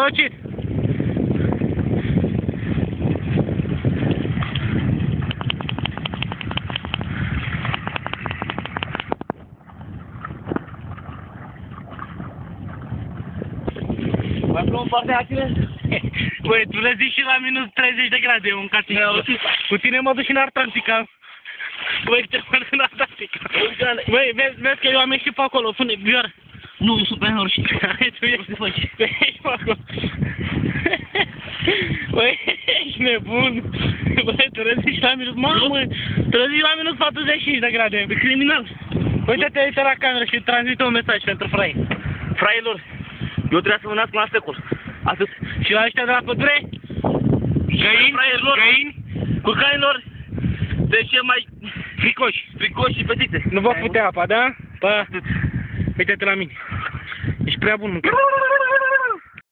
Strălucit! Mai plouă în partea aia? Băi, tu le zici și la minus 30 de grade, un catic. Cu tine mă duc și în Antarctica. Băi, te mă duc în Antarctica. Băi, vezi că eu am ieșit pe acolo, pune, Bioar. Nu, eu sunt pe Norșit. Hai, tu ești, tu ești pe acolo. Băi, ești nebun. Băi, tu le zici la minus, mamă, tu le zici la minus 45 de grade. E criminal. Uite-te aici la cameră și transmite un mesaj pentru frai. Frailor, eu trebuia să mă nasc la secol. Atât. Și la ăștia de la pădure? Găini? Cu cailor, de ce mai fricoși și petite. Nu vă putea apa, da? Pă, uite-te la mine. Ești prea bun mâncare.